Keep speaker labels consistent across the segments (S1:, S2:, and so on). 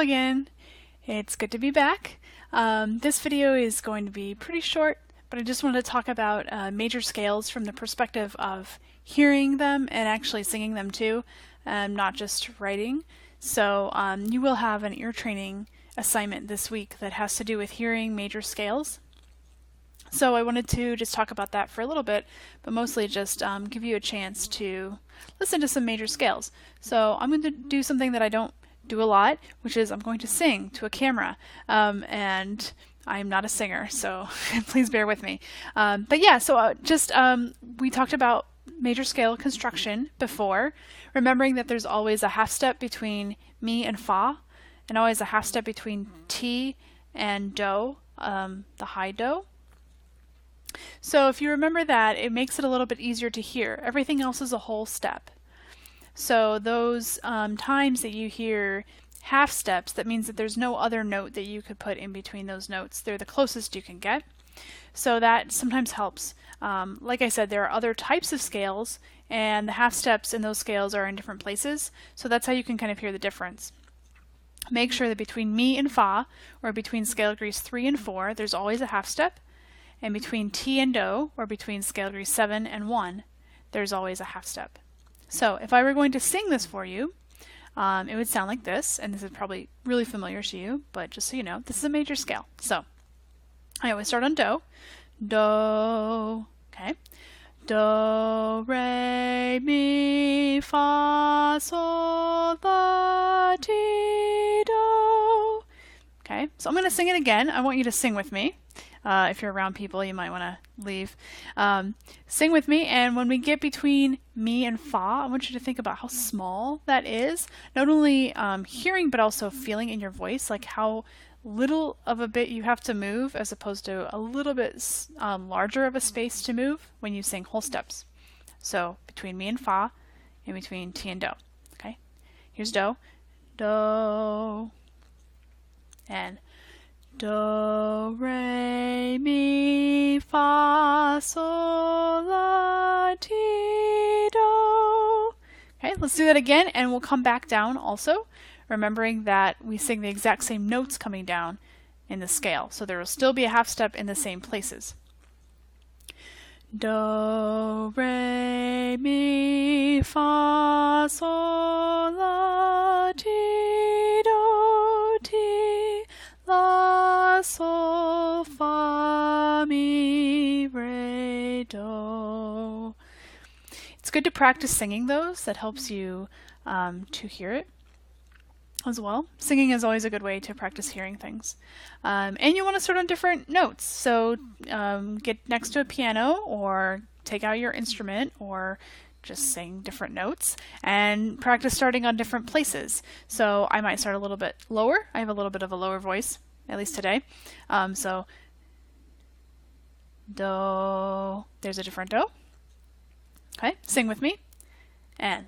S1: again. It's good to be back. This video is going to be pretty short, but I just wanted to talk about major scales from the perspective of hearing them and actually singing them too, not just writing. So you will have an ear training assignment this week that has to do with hearing major scales. So I wanted to just talk about that for a little bit, but mostly just give you a chance to listen to some major scales. So I'm going to do something that I don't do a lot, which is I'm going to sing to a camera, and I'm not a singer, so please bear with me. But yeah, so we talked about major scale construction before, remembering that there's always a half step between mi and fa, and always a half step between ti and do, the high do. So if you remember that, it makes it a little bit easier to hear. Everything else is a whole step. So those times that you hear half steps, that means that there's no other note that you could put in between those notes. They're the closest you can get. So that sometimes helps. Like I said, there are other types of scales, and the half steps in those scales are in different places. So that's how you can kind of hear the difference. Make sure that between mi and fa, or between scale degrees 3 and 4, there's always a half step. And between ti and do, or between scale degree 7 and 1, there's always a half step. So if I were going to sing this for you, it would sound like this, and this is probably really familiar to you, but just so you know, this is a major scale. So I always start on do. Do, okay. Do, re, mi, fa, sol, la, ti, do. Okay, so I'm going to sing it again. I want you to sing with me. If you're around people, you might want to leave. Sing with me, and when we get between mi and fa, I want you to think about how small that is. Not only hearing, but also feeling in your voice, like how little of a bit you have to move as opposed to a little bit larger of a space to move when you sing whole steps. So between mi and fa, and between ti and do. Okay, here's do, do, and do, re, mi, fa, sol, la, ti, do. Okay, let's do that again, and we'll come back down also, remembering that we sing the exact same notes coming down in the scale, so there will still be a half step in the same places. Do, re, mi, fa, sol, la, ti, do, ti, la, sol, fa, mi, re, do. It's good to practice singing those. That helps you to hear it as well. Singing is always a good way to practice hearing things. And you want to start on different notes. So get next to a piano, or take out your instrument, or just sing different notes and practice starting on different places. So I might start a little bit lower. I have a little bit of a lower voice, at least today. So do, there's a different do. Okay, sing with me. And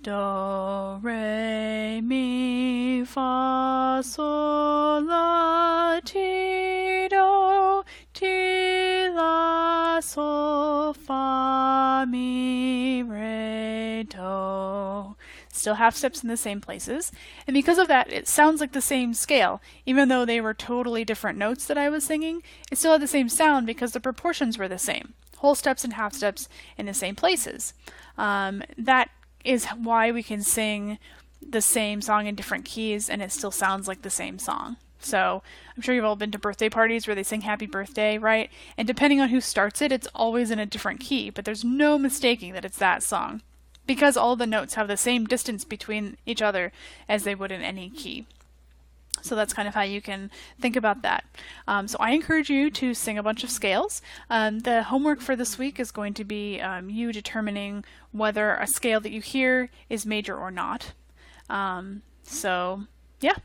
S1: do, re, mi, fa, sol, la, ti, do, ti, la, sol, fa, mi, re, do. Still half steps in the same places, and because of that, it sounds like the same scale. Even though they were totally different notes that I was singing, it still had the same sound because the proportions were the same. Whole steps and half steps in the same places. That is why we can sing the same song in different keys and it still sounds like the same song. So I'm sure you've all been to birthday parties where they sing happy birthday, right? And depending on who starts it, it's always in a different key, but there's no mistaking that it's that song, because all the notes have the same distance between each other as they would in any key. So that's kind of how you can think about that. So I encourage you to sing a bunch of scales. The homework for this week is going to be you determining whether a scale that you hear is major or not. So yeah,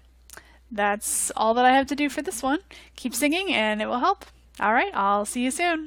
S1: that's all that I have to do for this one. Keep singing and it will help. All right, I'll see you soon.